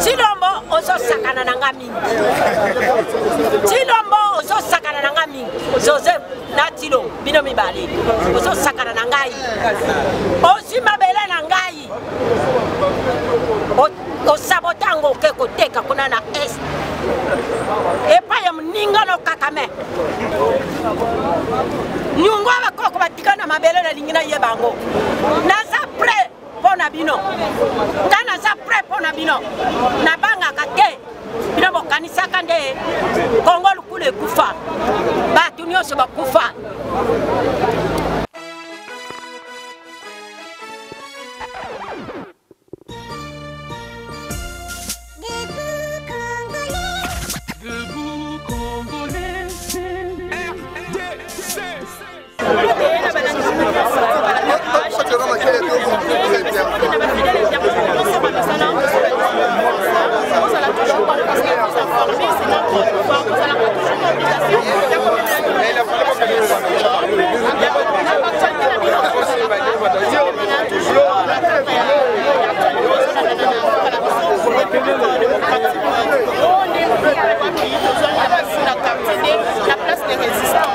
Chilombo ozo sakana nanga mingi. Chilombo ozo sakana nanga mingi. Joseph na Chilo bino mibale. Ozo sakana nangai. Ozi mabele nangai. O sabotango ke koteka kuna na est. Epa ya mninga no kakame. Nyungo bakoko batikana mabele na lingina yebango. Naza pre pona bino. Kana za pre pona bino. Na banga kake. Bino bokanisa kande Kongo lukule kufa. Batu nyose bakufa. La place des résistants,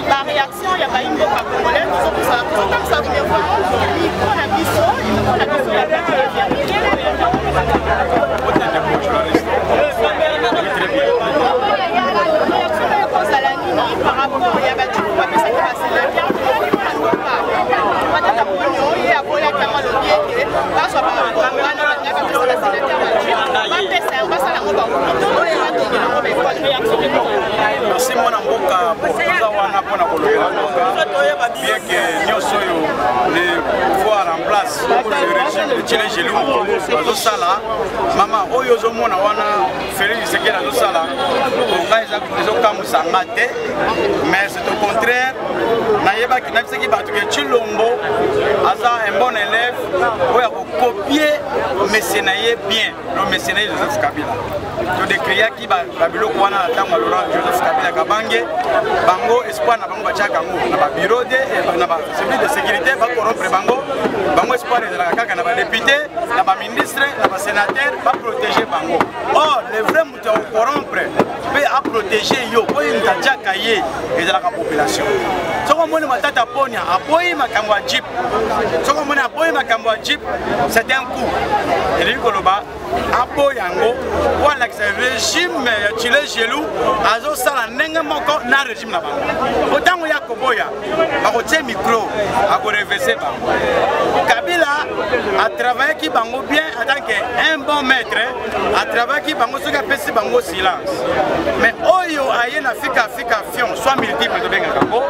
la réaction, il y a pas une bonne congolaise, comme ça, par rapport à merci mon amboka pour wana pona kolobela bien que nyosoyo le pouvoir en place le régime de Tchilé Gelou azo sala mama oyo zo mona wana Félix Sekela azo sala onga ezo kamusa ngate mais c'est au contraire nayeba ki nabiseki batu ke Chilombo aza un bon élève oya ko copier mécénaye bien le mécénaye Joseph Kabila to décrire ki ba biloko wana tango Laurent Joseph Kabila kabange bango espoir na bango bachaka ngo na ba bureau de na ba service de sécurité ba corrompre bango espoir de la kaka na ba député na ba ministre na ba sénateur ba protéger bango or le vrai muto corrompre peut a protéger yo ko inta jaka ye et de la population soko mona matata ponya aboyi makambo ya jeep soko mona aboyi makambo ya jeep c'est un coup et lui koloba aboyi yango wala que c'est régime ya Tchilé Gelou azo sala ndenge moko na régime na bango otango ya koboya bakotie micro ako reverser bango Kabila a travaillé qui bango bien en tant qu'un bon maître a travaillé qui bango soka pesi bango silence mais oyo aye na fika fion soit multiple de benga bango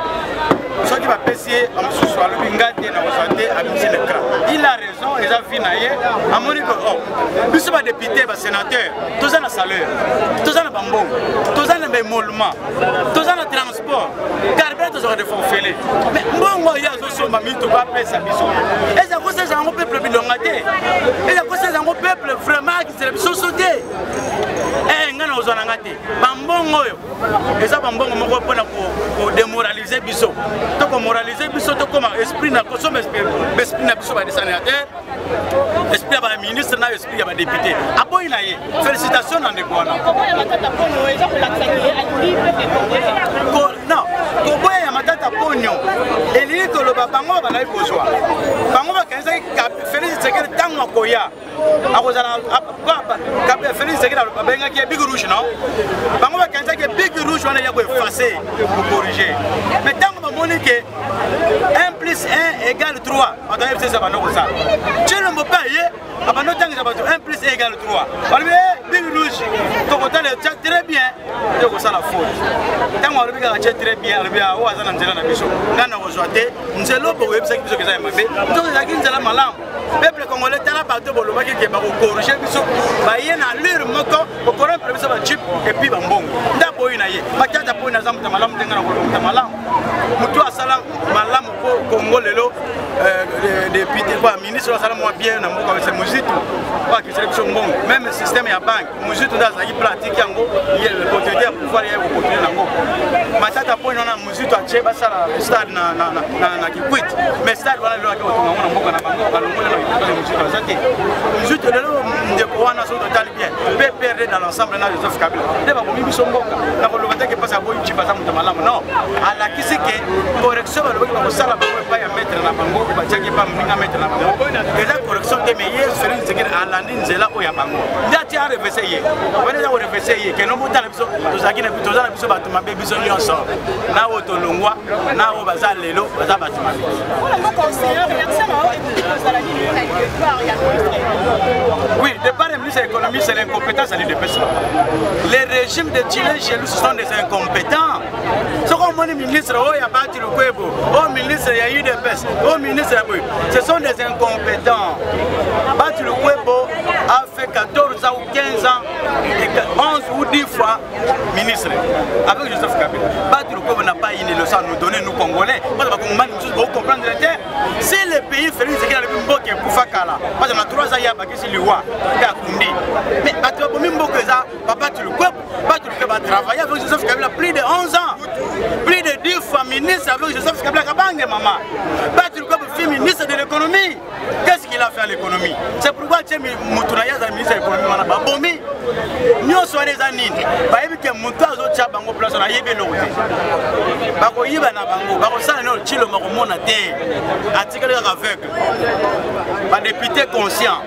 ce qui va pesier en sous le bingate na osate à monsieur le cran il a raison les a vu naie a moni ko oh biso ba député ba sénateur tous na salaire tous na bambon tous na émolument tous na transport carburant tous de forfait mais mbongo ya zo so ma mito ba pesa biso et ça cause ça ngo peuple bilongate et ça cause ça ngo peuple vraiment qui c'est biso sauté eh ngana ozana ngate bambongo yo et ça bambongo moko pona ko démoraliser biso to ko moraliser biso to comme esprit na koso esprit na biso ba sénateur esprit ba ministre na esprit ba député aboyi na ye félicitations na ndekwana non koboya ya matata ponyo elili koloba bango banayi kozwa bango bakanisa Félix Sekela tango koya akozala Félix Sekela babengaki big rouge non bango bakanisa ke big rouge wana ya ko effacer pour corriger mais tango bamoni ke 1 plus 1 égale 3 bataye c'est ça banoko ça Chilombo pa ye abano tangisa bato 1 plus 1 égale 3 bill rouge tokota le tcha très bien yo ko sala faute tango alobi ka tcha très bien alobi a waza na nzela na biso ngana ko joate nzelo bo webisa biso ke za mabe to za ki nzela malamu peuple congolais tala bato boloba ki ke ba ko corriger biso ba ye na lure moko ko corrompre biso ba chip et puis ba mbongo nda boyi na ye bakata boyi na zamu malamu tengana ko malamu mutu asala malamu ko Congo lelo député quoi ministre asala mo bien na moko c'est muzitu kwa ki selection mbongo même système ya banque muzitu nda za ki pratique yango ye le côté ya pouvoir ya ko côté nango matata boyi na muzitu a cheba sala stade na ki quit mais stade wala lo ko tunga na mboka na bango balongo na muzitu azati muzitu lelo ndeko wana so total bien pe perdre dans l'ensemble na Joseph Kabila deba ko biso mboka na ko lobata ke pasa boyi chipa za mutu malamu non ala kisike correction ba lobaki ko sala ba pa ya mettre na bango ba chaki pa minga mettre na bango déjà correction te mais hier sur une sekere ala nzela o ya bango ndati a reverser ye wena za reverser ye ke no mutala biso tozaki na biso za biso batu mabe biso nyonso na o tolongwa na o baza lelo baza batu mabe oui de part le ministre de l'économie c'est l'incompétence à l'UDPS. Les régimes de Chile chez nous sont des incompétents. Ce qu'on dit ministre, oh il y a pas de Kwebo, oh ministre il y a UDPS, oh ministre ce sont des incompétents. Bati le Kwebo a fait 14 ans ou 15 ans, 11 ou 10 fois ministre avec Joseph Kabila. Bati le Kwebo n'a pas une leçon à nous donner nous Congolais. Parce que vous comprendre la terre. Si le pays fait ce qu'il a le plus beau qui est Koufakala, parce qu'on a 3 ans il y a Bakissi Liwa, il y a Kundi. Mais Bati le Kwebo papa tu le Kwebo, Bati le Kwebo a travaillé avec Joseph Kabila plus de 11 ans. Plus de 10 fois ministre avec Joseph Kabila Kabange, maman. Bati le Kwebo fut ministre de l'économie. Qu'est-ce qu'il a fait à l'économie? C'est pourquoi tu es Moutounaya, ministre de l'économie, on a pas bombé. Nous sommes des années. Bah, il y a mon toit aux Tchabango, place on a yébé l'eau. Bah, il y a Bango, bah, ça, non, Chilo, mon athée. Article aveugle. Bah, député conscient.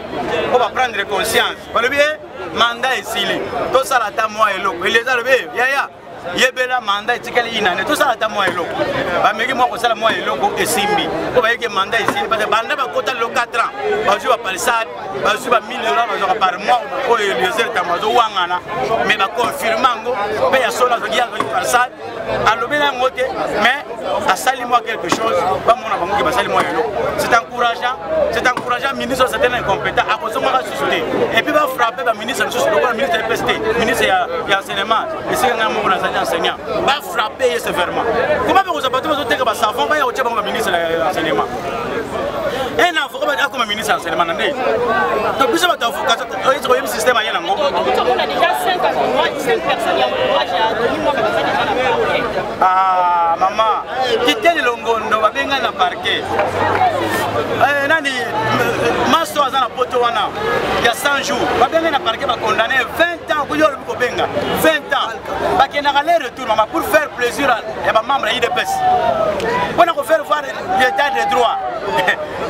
On va prendre conscience. Bah, le bien, mandat est scellé. Tout ça, la moi et l'eau. Il les a levé. Ya. Yebela mandat etikali inane tout ça ata moi eloko ba meki moi ko sala moi eloko esimbi ko ba yeke mandat esimbi parce que banda ba kota le 4 ans ba joue ba palissade ba joue ba 1000 $ ba par mois ko eliezer tamazo wangana mais ba confirmango pe ya sola zo giya ko palissade alobela ngote mais a sali moi quelque chose ba mona bango ki ba sali moi eloko c'est encourageant ministre c'est un incompétent a cause moi susciter et puis ba frapper ba ministre le ministre de PST ministre ya enseignement et c'est un moment enseignant va frapper sévèrement. Comment vous avez dit que ça va y avoir un ministre de l'enseignement? Un avocat va comme ministre de l'enseignement. Donc, vous avez un système à y aller. Ah, maman, quittez le Longondo, va bien dans le parquet. Nani, Masto a la Potowana, il y a 100 jours, va bien dans le parquet, va condamner 20 ans, 20 ans. Aller-retour pour faire plaisir à ma membre IDPS. On a faire voir l'état des droits.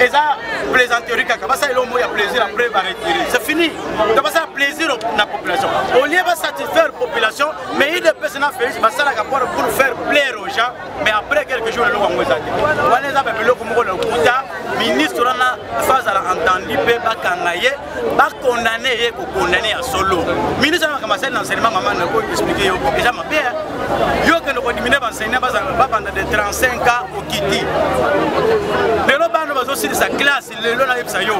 Et ça, plaisanterie, quand ça, il y a plaisir après, va retirer. C'est fini. Donc ça, plaisir à la population. Au lieu de satisfaire la population, mais IDPS n'a fait ça pour faire plaire aux gens. Mais après quelques jours, on va le ministre a face à l'entendu, va condamner à solo. Ministre a commencé l'enseignement, maman ne peut expliquer. Déjà, ma père, yo que nous continuons à enseigner pendant de 35 ans au Kiti. Mais le bande va aussi de sa classe, le long de sa yo.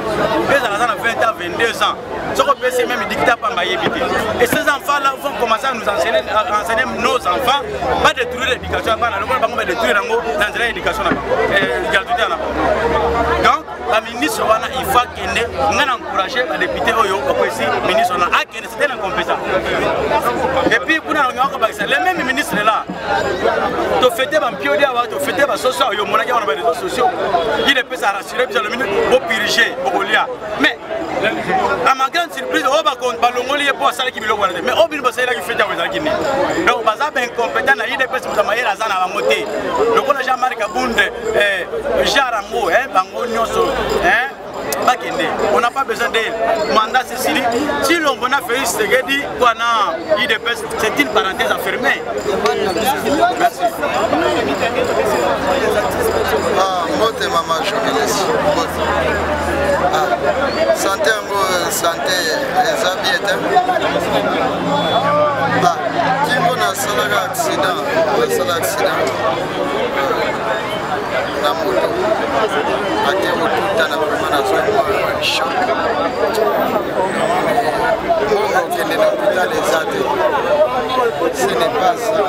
Les enfants ont 20 ans, 22 ans. Ce qu'on peut c'est même dictat par ma yébité. Et ces enfants-là vont commencer à nous enseigner nos enfants, pas détruire l'éducation, pas détruire l'éducation. Donc, la ministre, il faut qu'elle encourager les députés, les ministres, c'est un incompétent. Et puis, les mêmes ministres là, tu fais des pionniers, tu fais des sociaux, tu fais des réseaux sociaux. Il est prêt à rassurer le ministre pour piriger, pour lire. Mais, à ma grande surprise, on va compter le pour ça qui me l'a dit. Mais on va faire qui fait des choses. Donc, on va être incompétent, il est prêt à mailler la zone à la montée. Donc, on a déjà marqué Bunde, Jarango, Bango Nyoso, on n'a pas besoin d'elle. Mandat Cécilie, si l'on a fait ce que dit, c'est une parenthèse à fermer. Merci. Mote maman journaliste. Santé, santé, les habitants. asala accident na moto ake kotuta na vraiment nazomwa choc mbongo okende na hôpital eza te ce n'est pas ça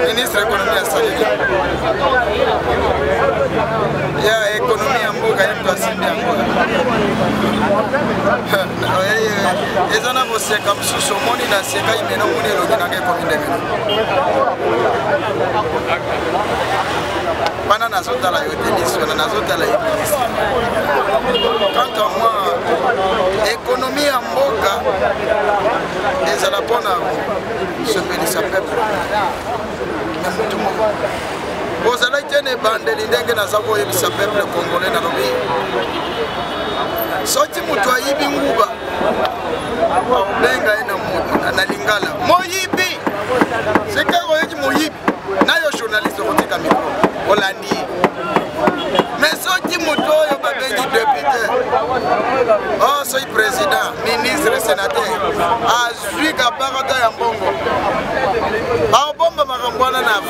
ministre économie asali ya économie ya mboka ye mto asimbi yango eza na koseka mosusu omoni na seka imena omoni elongi nanga ekomi ndenge wana nazotala yo te wana nazotala ye ministre. Quant à moi, économie ya mboka ezala mpona sepelisa peuple na mutu moko ozalaki te na ebandeli ndenge naza koyebisa peuple congolais nalobi soki moto ayibi nguba obenga ye na lingala moyibi seka koyeki moyibi na yo journaliste okotika mikro olandi ye mais soki moto oyo babengi député oh soki président ministre sénateur azwi kabakata ya mbongo aobomba makambo wana na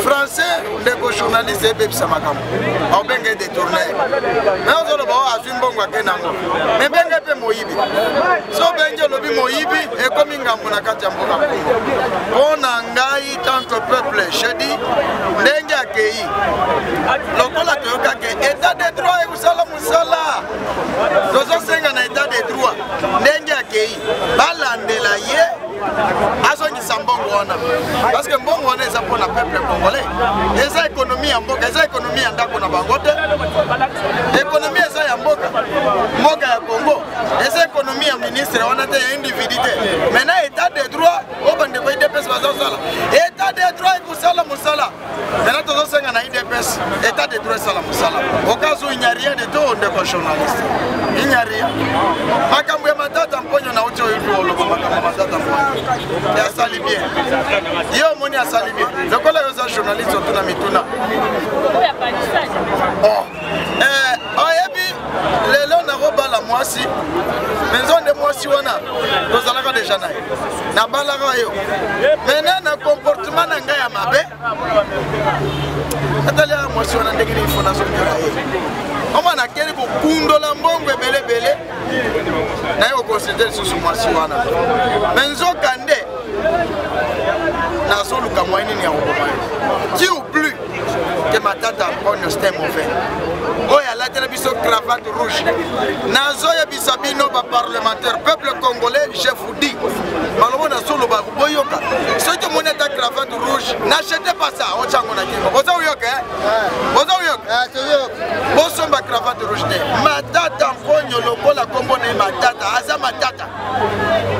français ndeko journaliste ebebisa makambo aobenga détourné mais ozoloba o azwi mbongo ake nango mais benga mpe moyibi so bengi olobi moyibi ekomi ngambo na kati ya mboka kongo mpo na ngai tant que peuple je dis ndenge akei lokola toyokake état de droit ekusala mosala tozosenga na état de droit ndenge akei balandela ye azongisa mbongo wana parce que mbongo wana eza mpona peuple congolais eza économie ya mboka eza économie ya ndako na bango te économie eza ya mboka ya Congo eza économie ya ministre wana te ya individu te maintenant état de droit o bandeko IDPS bazosala état de droit ekusala mosala maintenant tozosenga na IDPS état de droit esala mosala okazu il n'y a rien de tout ndeko journaliste il n'y a rien makambo ya matata mponyo na uti oyo oloba makambo matata mponyo asali bien yo moni asali bien lokola yo za journaliste otuna mituna oyebi lelo nakobala mwasi maison de mwasi wana tozalaka deja na ye nabalaka yo mena na comportement na ngai ya mabe atali ya mwasi wana ndenge nini fo nazongela ye oma nakeli kokundola mbongo ebelebele naye kokonsidere lisusu mwasi wana me nzoka nde nazoluka mwa nini ya kokoma ye qui oublie que matata mponyo c'était mauvais oyo alatela biso cravate rouge nazoyebisa bino baparlementaire peuple congolais je vous dis malobo nazoloba boyoka soki omoni ata cravate rouge n'achetez pas ça otyango na kingo boza oyoka bosomba cravate rouge te matata mponyo lokola kombo na ye matata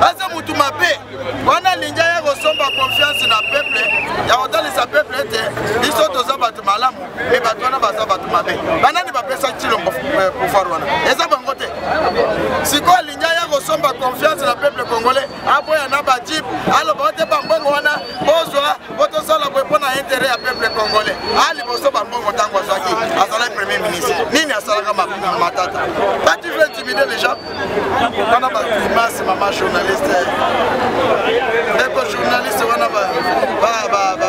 aza mutu mabe wana lingia ya kosomba confiance na peuple ya kotalisa peuple ete biso toza bato malamu me bato wana baza bato mabe banani bapesa chilombo pouvoir wana eza bango te sikoyo lingia ya kosomba confiance na peuple congolais aboya na bajip aloba ote bambongo wana bozwa botosala boye mpo na intérêt ya peuple congolais aliboso bambongo ntango azwaki azalaki premier ministre nini asalaka matata batu veut intimider les gens wana bagrimase mama journaliste eko journaliste wana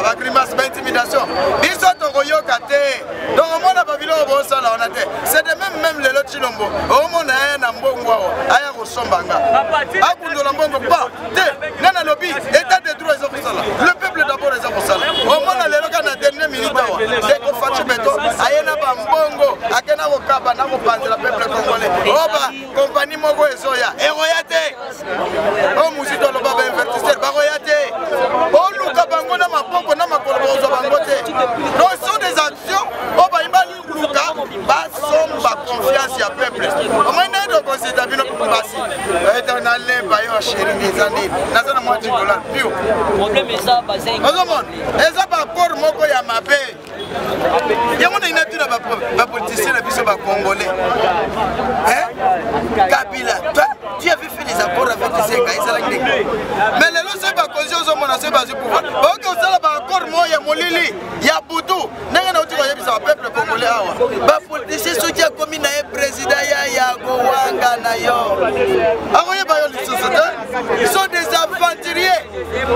bagrimase baintimidation biso tokoyoka te donc omona babiloko bosala wana te c'est de même lelo chilombo omona aya na mbongo awo aya kosombanga akundola mbongo pa te nana lobi état de droit eza kosala le peuple d'abord eza kosala omona lelo kana dernier minute awa ndeko faci beto aye na bambongo akena kokaba na kopanzela peuple congolais oba kompani moko ezoya eroya te o musito oloba bainvertisseur baroya te oluka bango na maboko na makolo bozwa bango te donc ce sont des actions o bayimba luka basomba confiance ya peuple omwene ndo konsida bino basi eta na lemba yo chéri nizandi naza na mwati dollar pio ozomona eza bakor moko ya mabe yango na inatura bapoliticien na biso bacongolais Kabila tu avais fait des accords avec les Sénégalais mais lelo se bakozi ozomona se bazi pouvoir oke osala baaccord moya molili ya butu ndenge na uti koyebisa peuple congolais awa bapoliticien soki akomi na ye président ya Ils sont des aventuriers.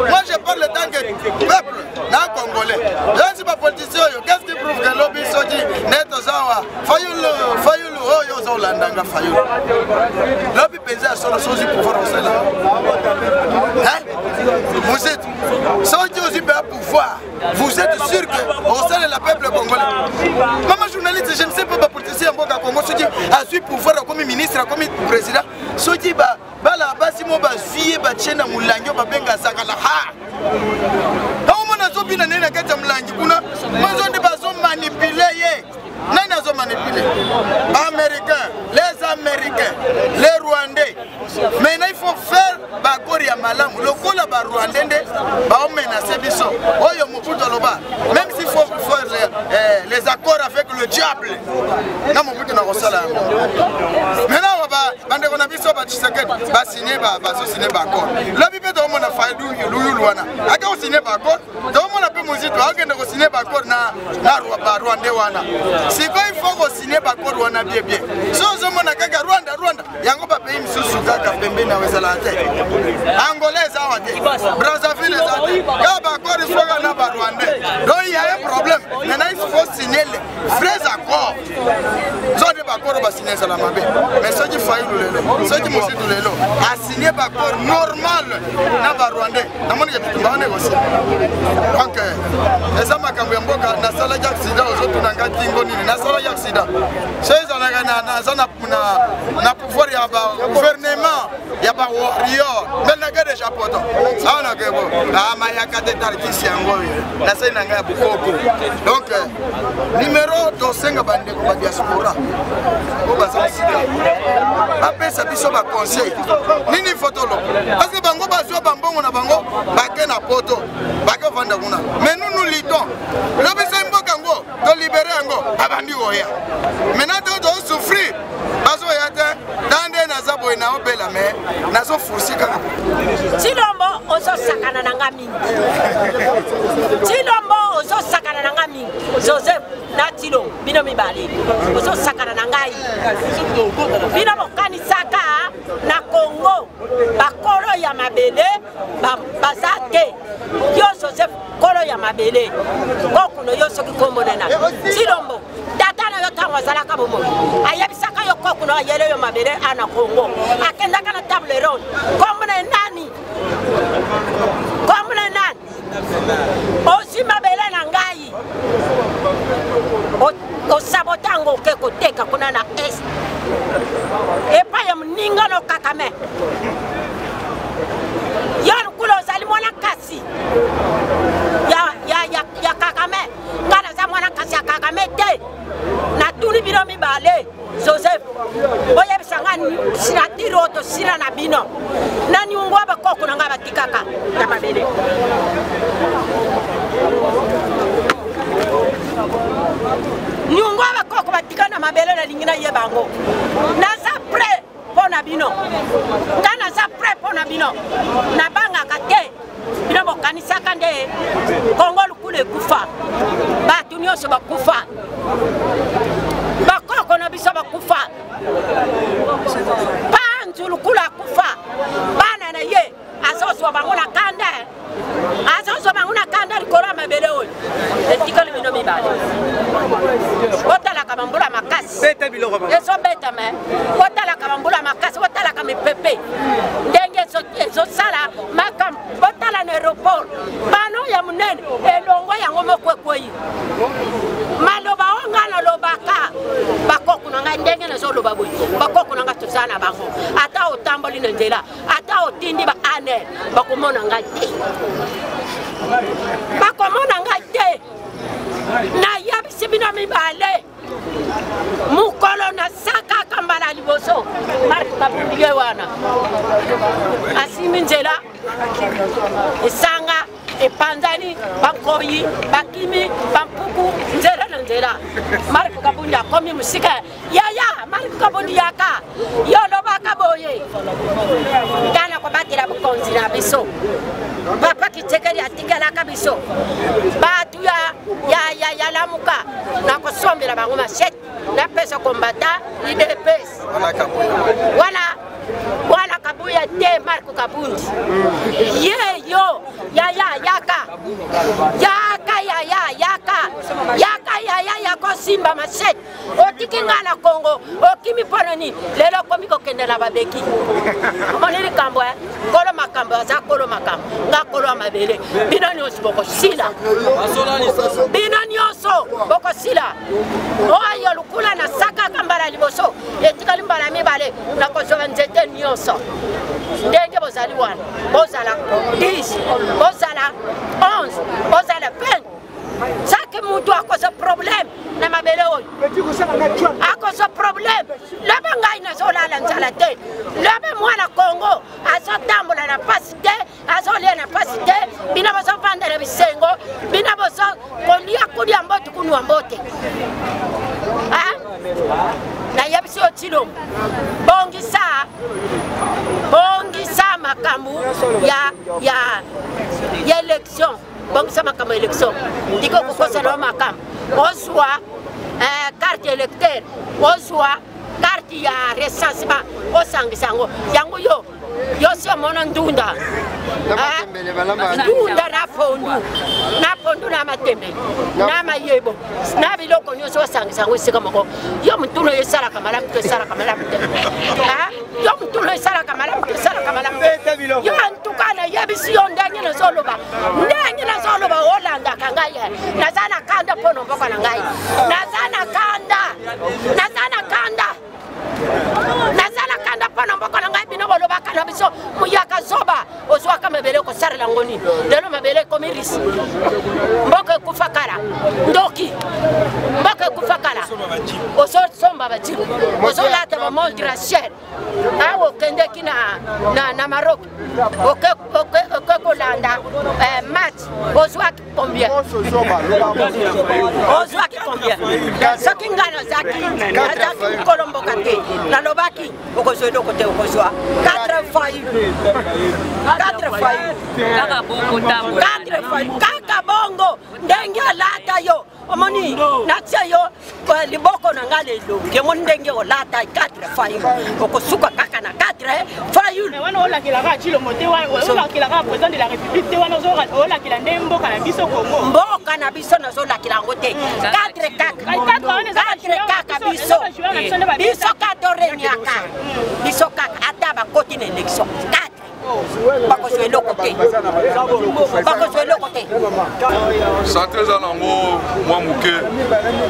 Moi je parle tant que peuple, non congolais. Je ne suis pas politicien. Qu'est-ce qui prouve que lobby soji neto zawa fayulu oh yo zolandanga fayulu. Lobby pensa à son soji pour voir cela. Hein? Vous êtes soji aussi pour pouvoir. Vous êtes sûr que au sein de la peuple congolais. Maman journaliste, je ne sais pas politicien mboka Congo soji a su pouvoir comme ministre comme président. Soji ba bala basi mo ba vie ba chena mulanyo ba benga sakala ha. Quand on a zobi na nena kata mulangi kuna mazo de bazo manipuler. Nani azo manipuler? Américains, les Rwandais. Maintenant il faut faire bakori ya malamu. Lokola ba Rwandais ba o menacer biso. Oyo Mobutu loba. Même s'il faut faire les accords avec le diable. Na Mobutu na kosala. Maintenant bande kona biso ba Tshisekedi ba signer ba so signer ba accord. Lobi pe do mona faidu lulwana. Aka o signer ba accord. Do mona pe muzito akende ko signer ba accord na Rwanda wana. Si quoi il faut signer ba accord wana bien. So zo mona kaka Rwanda yango ba pays misusu kaka pembe na wezala te. Angolais awate. Brazzaville awate. Ya ba accord il faut na ba Rwanda. Donc il y a un problème. Maintenant il faut signer les vrais accords. Zo de ba accord ba signer ça la mabe. Mais ce qui failli ce qui m'a dit a signé un accord normal na ba Rwandais na moni que tu vas négocier donc les amakambo mboka na sala ya accident ozoto na ngati ngoni na sala ya accident c'est ça na pouvoir ya ba gouvernement ya ba warrior mais na gade japoto ça na ke bo ama ya kate tarkisi yango na sai na ngaya bukoko donc numéro to senga bande ko ba diaspora ko ba sa apesa biso ba conseil nini photo lo parce que bango bazwa bambongo na bango bake na poto bake vanda kuna mais nous litons le besoin mboka ngo to libérer ngo abandi oya maintenant to souffrir bazo ya te dande na zabo na obela mais nazo forcer kaka Chilombo ozo sakana na ngami Chilombo ozo sakana na ngami Joseph na Chilo bino mibali ozo sakana na ngai bino mokani saka na Congo bakolo ya mabele bazate yo Joseph kolo ya mabele kokuno yo soki komonena Chilombo data na yo tango zalaka bomo ayebisaka yo kokuno ayele yo mabele ana Congo akenda kana table ronde komone nani osi mabele na ngai o sabotango ke koteka kuna na est epa ya mninga no kakame yon kulo zali mwana kasi ya kakame ngana za mwana kasi ya kakame te na tuni bino mibale Joseph oye bisangani sinatiro to sira na bino nani ungwa ba koko na ngaba tikaka ya mabele nyungwa ba koko batika na mabele na lingina ye bango na sa pre pona bino kana sa pre pona bino na banga kate bino bokanisa kande Kongo lukule kufa batu nyonso bakufa bakoko na biso bakufa panzu lukula kufa bana na ye asoso bango na kanda likolo mabele oyo etikali bino mibale otalaka bambula makasi ezobeta me otalaka bambula makasi otalaka mipepe ndenge ezosala makambo otala na aéroport bano ya munene elongo yango mokwekweyi maloba onga nalobaka bakoko na ngai ndenge nazoloba boye bakoko na ngai tozala na bango ata otamboli na nzela ata otindi ba ane bakomona ngai te bakomona ngai te na yabisi bino mibale mukolo na saka kambala liboso Marc Kabuye wana asimi nzela esanga epanzani bakoyi bakimi bampuku nzela na nzela Marc Kabuye akomi musika yaya Marc Kabuye yaka yolobaka boye kana ko batira bukonzi na biso papa kitekeli atikala kabiso batu ya lamuka na kosomela nakendela bango machete napesa combattant IDPS wana kabuya te Marco Kabundi yeyo yaka yako simba machete otiki ngana Congo okimi pononi lelo komi kokendela babeki moneli kambo kolo makambo za kolo makambo nga kolo mabele bino nyonso boko sila bino nyonso boko sila oyo lukula na saka kambala liboso etikali mbala mibale na kosoba nzete nyonso ndenge bozali wana bozala 10 bozala 11 bozala 20 chaque mutu akosa problème na mabele oyo akosa problème laba ngai nazolala nzala te laba mwana Congo azotambola na pasi te azolia na pasi te bina bozovandela bisengo bina bozo kolia mbote kunwa mbote na yebisi otilo bongisa makambu ya élection bongisa makambu élection ndiko kokosela makambu ozwa carte électeur ozwa carte ya recensement osangisango yango yo sio mona ndunda ndunda na pondu na matembe na mayebo na biloko nyonso osangisango esika moko yo mutuno yesala kamala mutesala kamala yo mutuno yesala kamala mutesala kamala yo antukana yebisi yo ndenge nazoloba olanda kangaye nazana kanda pono mboko na ngai nazana kanda pono mboko na ngai bino boloba kana biso muyaka zoba ozwa kama bele ko sarela ngoni lelo mabele ko mirisi mboko kufakala ndoki mboko kufakala ozo somba bajibu ozo lata ba mondra cher awo kende kina na Maroc oke kolanda match ozwa combien soki ngana zaki kolombo kate na lobaki okozwe lokote okozwa 4 kaka bongo ndenge alata yo omoni natia yo liboko na ngalelo kemo ndenge olata 4 okosuka kaka na 4 fayul wana olakilaka chilo mote olakilaka président de la république te wana olakila nde mboka na biso Congo mboka na biso nazolakila ngo te 4 kaka biso 4 renyaka biso kaka ata bakoti na élection 4 bakozwe eloko te santé eza nango mwa moke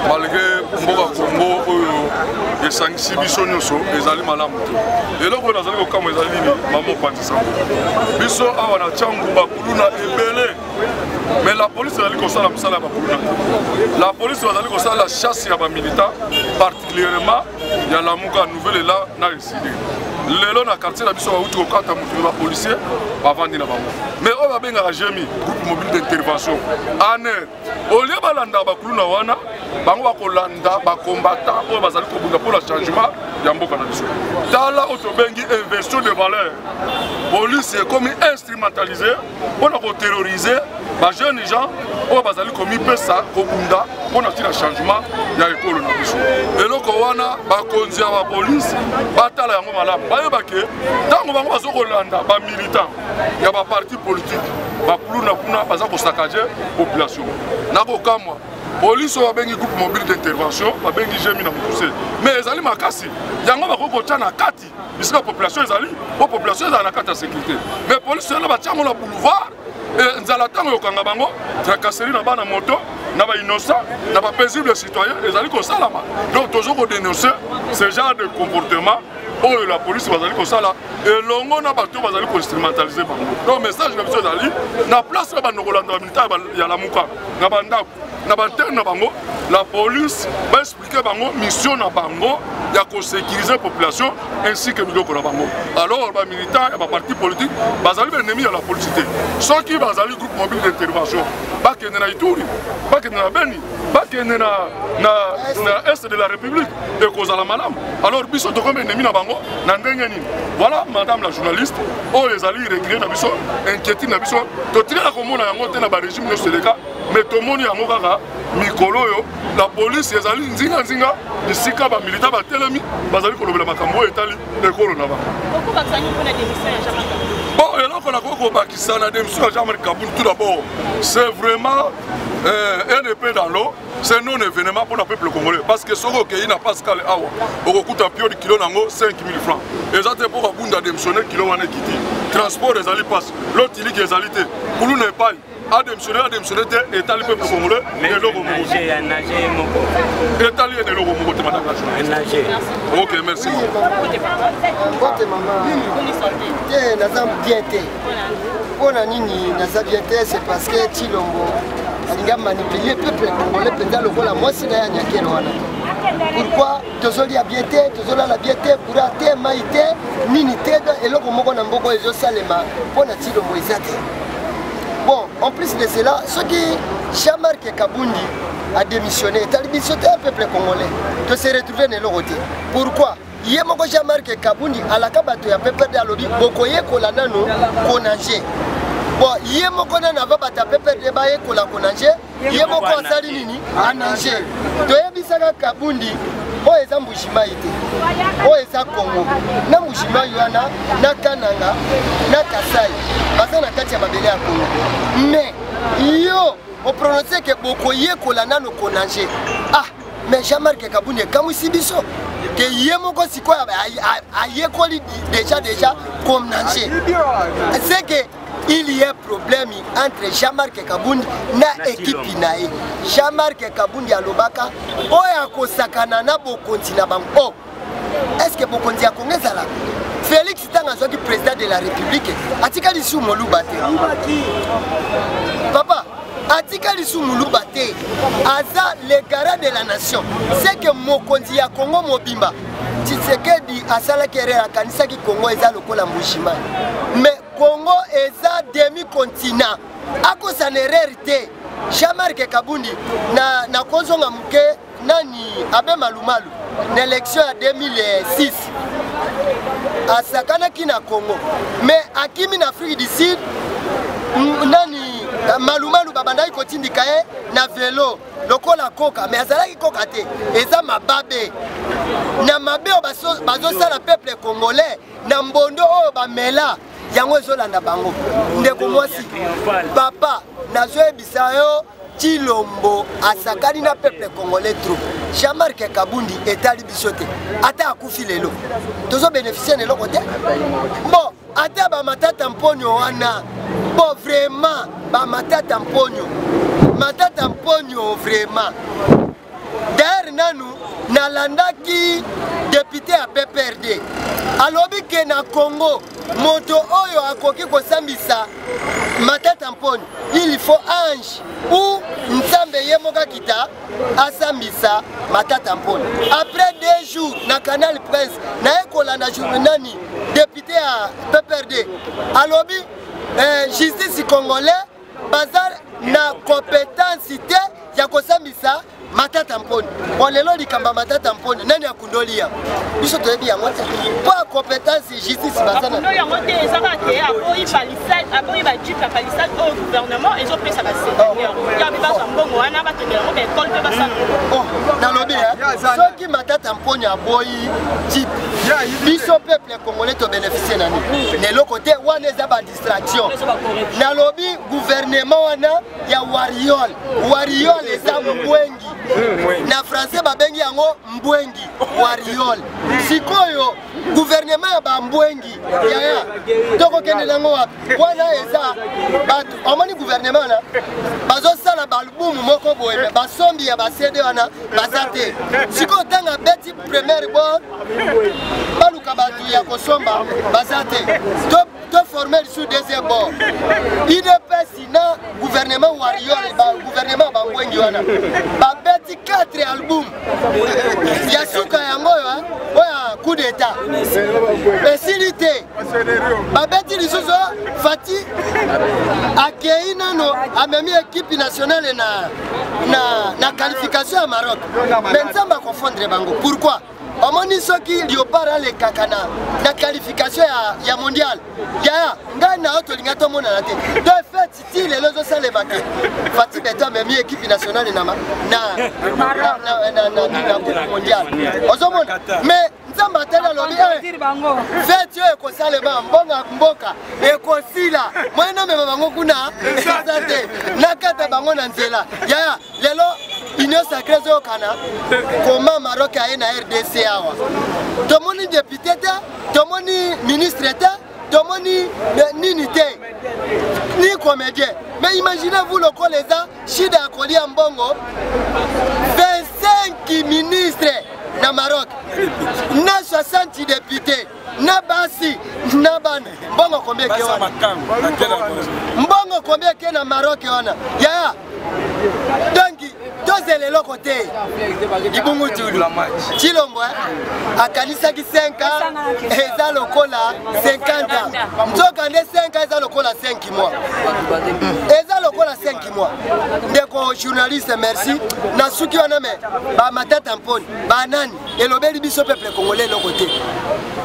malgré mboka Congo oyo esangisi biso nyonso ezali malamu te eloko oyo nazali kokamwa ezali nini mama opandisa biso awa na tiangu bakuluna ebele mais la police ezali kosala mosala ya bakuluna la police bazali kosala chasse ya bamilitant particulièrement ya lamuka nouvelle ela na reside lelo na quartier na biso bauti kokata motu na bapolicier bavandi na bango mais oyo babengaka GMI groupe mobile d'intervention aner olie balanda bakuluna wana bango bakolanda bakombatant oyo bazali kobunda mpo na changement ya mboka na biso tala oyo tobengi inversion de valeur police ekomi instrumentalisé mpona koterrorize bajeune gens oyo bazali komipesa kobunda mpona tina changement ya ekolo na biso eloko wana bakonzi ya bapolice batala yango malamu bayebake ntango bango bazokolanda bamilitant ya baparti politique bakuluna kuna baza kosakaje population nakokamwa police oyo babengi groupe mobile d'intervention babengi GMI na mokuse mais ezali makasi yango bakoki kotya na kati bisika population ezali po population ezala na kati ya sécurité mais police yana batyango na boulevard nzala ntango yokanga bango tracasserie na bana moto na innocent na paisible citoyen ezali kosalama donc tozo kodénoncer ce genre de comportement oyo la police bazali kosala elongo na bato bazali koinstrumentaliser bango donc message na biso ezali na place na bandokolanda bamilitaire ya lamuka na bandako na banterne na bango la police baexplike bango mission na bango ya kosécuriser population ainsi que biloko na bango alors bamilitant ya baparti politique bazali baennemi ya la police te soki bazali groupe mobile d'intervention bakende na Ituri bakende na Beni bakende na est de la république ekozala malamu alors biso tokomi ennemi na bango na ndenge nini voilà madame la journaliste oyo ezali regret na biso inquiétude na biso totikala komona yango te na barégime nyonso eleka mais tomoni yango kaka mikolo oyo la police ezali nzinga bisika ba militaire ba telemi bazali kolobela makambo etali ekolo na ba bon eloko na koko bakisa na démission ya Jean-Marc Kabound tout d'abord c'est vraiment un épée dans l'eau. C'est non événement pour le peuple congolais. Parce que ce qui n'a pas Pascal Awa, au coût de pio de kilo nango 5 000 francs. Et ça c'est pour Kabunda démissionner kilo wane kiti. Transport des alliés passe. L'autre il est des alliés. Pour nous n'est pas à démissionner et état le peuple congolais. Mais le logo nager moko. État le logo moko te madame la nager. OK, merci. Côté maman. Tiens, nazam bien té. Pona nini nazam bien té c'est parce que Chilombo alinga manipuler peuple congolais pendant le rôle à moi si na nyakelo wana. Pourquoi tozoli a bien té, tozola la bien té pour até maïté nini té et loko moko na mboko ezo salema pona Chilombo ezate. Bon, en plus de cela, ce qui Jean-Marc Kabundi a démissionné, il a démissionné un peuple congolais de se retrouver dans l'autre. Pourquoi? Yemoko Jean-Marc Kabundi à la kabato ya peuple de Alobi, bokoye kolanano konanje. Bon, yemoko na va bata peuple de baye kola konanje, yemoko asali nini ananje. To yebisaka Kabundi o eza mbushima ite. O eza Congo. Na mbushima yana na Kananga na Kasai. Baza na kati ya mabele ya Congo. Mais yo on prononce que bokoye kolanano konanje. Ah, mais Jean-Marc Kabundi kamusi biso. Que yemoko siko ayekoli déjà comme nanger. C'est que il y a un problème entre Jean-Marc Kabundi na équipe nae. Jean-Marc Kabundi alobaka oya kosakana na bokonzi na bango. Oh, est-ce que bokonzi ya kongeza la Félix Tanga soki président de la République atika lisu moluba te. Papa atika lisu moluba te. Aza le garant de la nation. C'est que mokonzi ya Congo mobimba Tshisekedi asala kere akanisa ki Congo eza lokola mbushima. Mais Congo eza demi-continent. Ako sa nererite Jean-Marc Kabundi na kozonga muke nani abe malumalu na élection ya 2006 asakana ki na Congo. Mais akimi na Afrique du Sud nani malumalu babandai kotindika ye na vélo lokola koka mais azalaki koka te eza mababe na mabe bazo sala peuple congolais na mbondo oyo bamela yango ezolanda bango ndeko mwasi papa nazoyebisa yo Chilombo asakani na peuple congolais trop. Jean-Marc Kabundi etali biso te ata akufi lelo tozo bénéficier de l'autre côté. Bon ata ba matata mponyo wana bon vraiment ba matata mponyo vraiment d'ailleurs nanu nalandaki député à PPRD alobi ke na Congo moto oyo akoki kosambisa matata mponyo il faut ange ou nzambe yemoka kita asambisa matata mponyo. Après 2 jours na Canal Prince na ekola na journée député à PPRD alobi justice congolais bazar na compétence te ya kosambisa matata mponi. Olelo likamba matata mponi nani akundolia biso toyebi yango te pa compétence justice bazana no yango te ezaka te aboyi palissade aboyi ba jipe palissade au gouvernement ezo pesa ba sénateur ya biba mbongo wana batengela ngo be école pe basana oh nalobi soki matata mponi aboyi jipe biso peuple congolais to bénéficier nani nelo côté wana eza ba distraction nalobi gouvernement wana ya wariol eza mbwengi na français babengi yango mbwengi wariol sikoyo gouvernement ya bambwengi yaya toko kende nango wapi wana eza batu omoni gouvernement na bazosala balbum moko boye basombi ya basede wana bazate sikoyo tanga beti première bo baluka batu ya kosomba bazate to former sur deuxième bord IDPS na gouvernement wariol ba gouvernement bambwengi wana ba beti 4 albums ya suka yango oya coup d'état esili te babeti lisusu Fati akei nano amemi équipe nationale na qualification ya Maroc mais nzamba confondre bango pourquoi omoni soki Léopard alekaka na qualification ya mondial ya ngai na oto linga tomona te de fait style lelo zosalema te Fati beto amemi équipe nationale na mondial ozomona mais nzamba tela lobi feti oyo ekosalema mbonga mboka ekosila mwena mema bango kuna eza te nakata bango na nzela yaya lelo Union Sacrée Zokana comment Maroc a na RDC awa tomoni député te tomoni ministre te tomoni nini te ni comédien mais imaginez-vous le coleza shida ya kolia mbongo 25 ministres na Maroc na 60 députés na basi na bana mbongo combien ke wana mbongo combien ke na Maroc wana ya donc tozele loko te ibungu tulu Chilombo akanisaki 5 ans eza lokola 50 ans nzoka nde 5 ans eza lokola 5 mois eza lokola 5 mois ndeko journaliste merci na suki wana me ba matata mponi ba nani elobeli biso peuple congolais loko te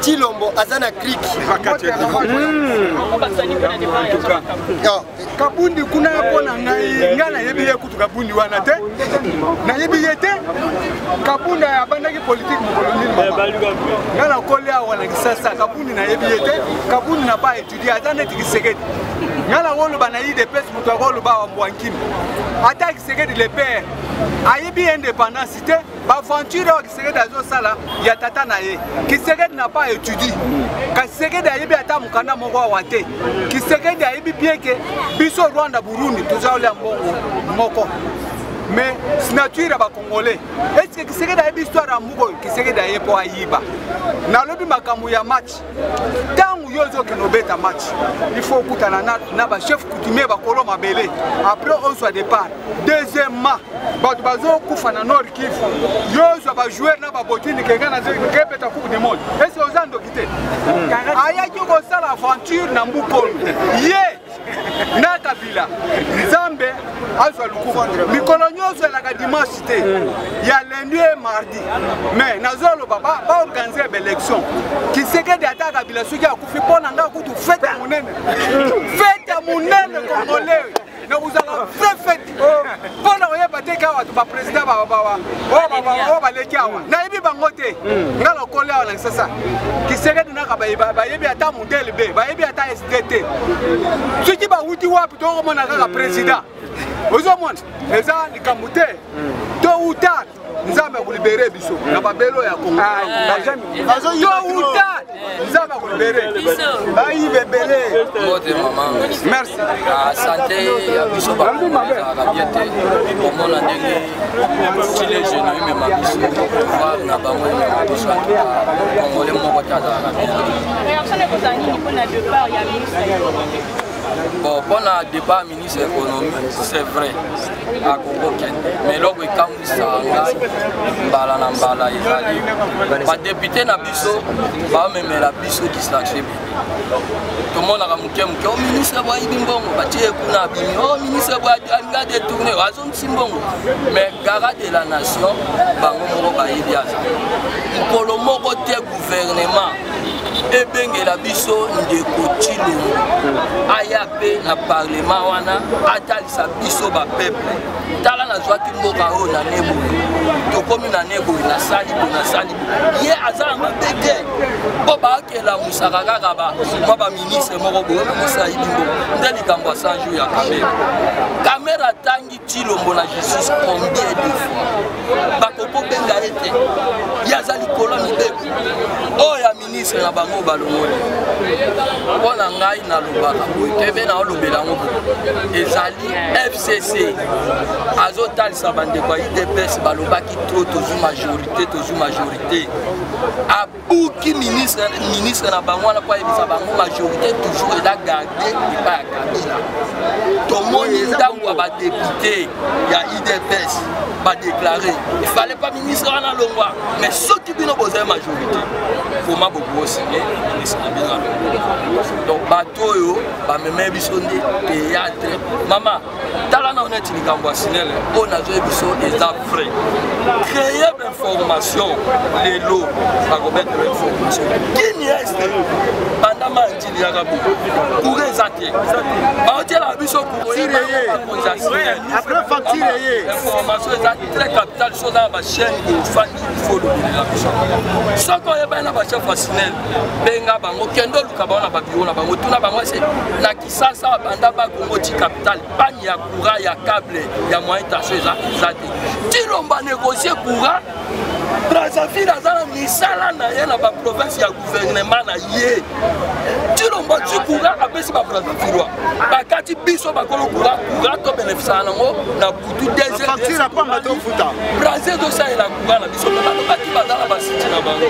Chilombo azana krik kabundi kuna pona ngai ngana yebi yekutu kabundi wana te na yebi yete kabunda ya bandaki politique mokolonile mama ngana kolia wana kisasa kabundi na yebi yete kabundi na ba étudier atane tikisekedi ngana wolo bana yi de pes muto akolo ba wambwankimi ata kisekedi le père ayebi indépendance te ba aventure wa kisekedi azo sala ya tata na ye kisekedi na pas étudier kisekedi ayebi ata mukanda moko wa te kisekedi ayebi bieke biso Rwanda Burundi tozaolia mbongo moko mais signature ba congolais est-ce que Kisekedi a histoire à Mugo Kisekedi a po ayiba na lobi makambo ya match tangu yozo ke no beta match il faut kutana na ba chef coutumier ba kolo mabele après on soit départ deuxièmement ba bazo kufa na Nord Kivu yozo ba joueur na ba botini ke ngana ze ke beta coupe du monde est-ce que ozando kité aya ki ko sala aventure na mbukolo ye na Kabila Nzambe azwa lukufa mikolo nyonso elaka dimanche te ya lundi et mardi mais nazolo baba ba organiser l'élection Kisekedi ata Kabila soki akufi pona nga kutu fête ya munene congolais na uzala vrai fête pona oyeba te ka watu ba président ba leki awa na yebi bango te ngalo kola wana sasa Kisekedi na ba yebi ata modèle B ba yebi ata SDT soki ba wuti wapi to mona ka président ozomona eza likamute to uta Nzamba kulibere biso na babelo ya Kongo bazo uta Nzamba kulibere bayi bebele mote mama merci santé ya biso ba ka biete omona ndenge chile jeune même ma biso voir na bango na biso congolais moko tata ka réaction de Kozani pour na départ ya ministre. Bon, pour le débat ministre de l'économie, c'est vrai, à Congo Kende. Mais là, quand vous savez, les députés Nabiso, même la biso qui se lâche. Tout le monde a dit que le ministre va y aller, le ministre va y aller détourner, mais garde de la nation, va y aller. Pour le gouvernement, et bien la biso ndeko Chilombo aya pe na parlement wana atalisa biso ba peuple tala na zwaki mboka o na nebo to komi na nebo na sali ye azanga beke bo ba ke la musaka kaka ba ministre moko bo musa ibimbo ndeli kamba sanju ya kamera tangi Chilombo na justice combien de fois ba kopo benga ete yazali koloni beko o ya ministre ministre na bango balongoli mpona ngai nalobaka boye tebe na olobela yango ezali FCC azotalisa bandeko ya IDPS balobaki trop tozwi majorité abuki ministre na bango wana po ayebisa bango majorité toujours eza garde epa ya Kabila tomoni ntango ya badepute ya IDPS badéclaré il fallait pas ministre wana longwa mais soki bino bozali majorité foma bokosigné ministre na bino donc bato oyo bameme biso nde théâtre mama tala na oneti likambo ya sinele oyo nazoye biso eza vrai créer d'information lelo bakomettre l'information kini este bandama njili yaka buku kure eza te baotiela biso après facture ye information eza très capital so na bachaîne ofandi ifo lobelela biso soko oyebani na bachef ya sinele benga bango kende oluka bango na babiro na bango tuna bango ese na kisasa banda bakongo ti capital pani ya courant ya câble ya moyen tension eza te tilomba négocier courant Brazzaville aza na misala na ye na baprovince ya gouvernement na ye tilomba ti courant apesi babrazzaville bakati biso bakolo courant to bénéficiara nango na butu Brazil tosalela courant na biso balobaki baza na basiti na bango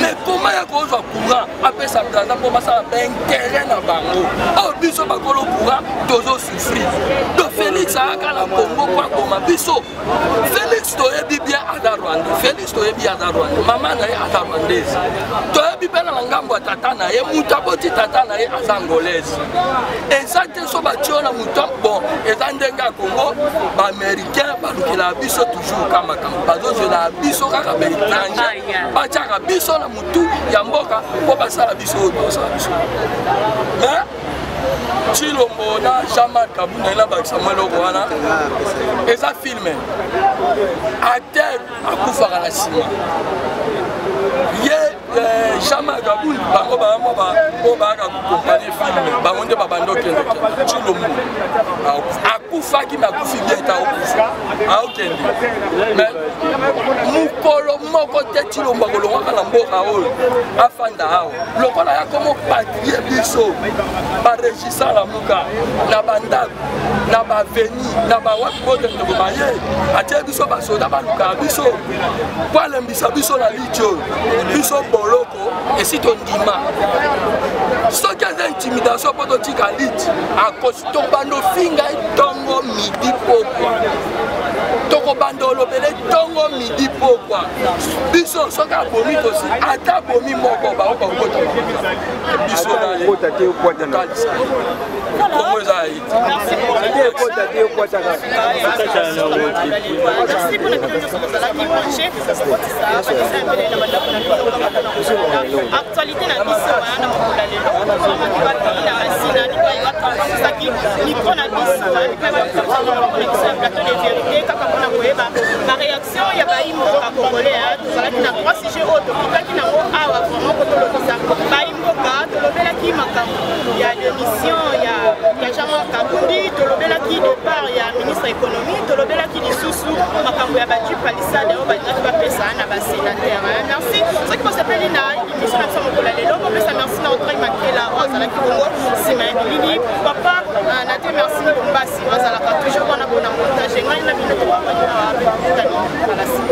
mais koma ya kozwa courant apesa braza mpo basala baintérêt na bango oyo biso bakolo courant tozosouffrir do Félix ayaka na Congo po akoma biso Félix toyebi bien aza rwandais Félix toyebi aza rwandais mama na ye aza rwandaise toyebi mpe na ngambo ya tata na ye mutu aboti tata na ye aza angolaise eza te so batio na mutu bon eza ndenge ya Congo baaméricain balukela biso toujours ka makambo bazozwela biso kaka baétranger batiaka biso na mutu ya mboka mpo basala biso oyo basala biso mais Chilombo na Jean-Marc Kabunda na bakisa mweloko wana eza filme acteur akufaka na sima ye Jean-Marc Kabunda bango bango baka kukompane filme bango nde babando kende Chilombo akufaki na akufi bien ta okufa aokende mais mukolo moko te Chilombo kolongaka na mboka oyo afanda awo lokola ya komo patrie biso barégissant la muka na bandako na baveni na bawapi bodendeko baye atie biso basoda baluka biso po alembisa biso na liti oyo biso boloko esi tondima soki aza intimidation mpo totika liti akosi tobanda ofinga etongo midi pokwa tokobanda olobele tongo midi pokwa biso soki abomi tosi ata abomi moko baoka okota biso na ye Comment ça a été? Merci pour la actualité na biso wana mokolo lelo bakili na asina ni micro na biso plateau de vérité kaka mpona koyeba baréaction ya baimboka congolais tozalaki na 3 sujet oyo tokutaki nango awa vraiment kotolobisa baimboka tolobelaki makambo ya démission ya Jean-Marc Kabunda tolobelaki départ ya ministre économie tolobelaki lisusu makambo ya batu palissade oyo balingaki bapesa na basénateur merci soki bosepeli na émission na biso mokolo lelo bopesa merci na Audrey Makela oyo azalaki bongo nsima ya bilili papa na te merci Bombasi bazalaka toujours wana mpona montage ngai na bino tokokutani malasi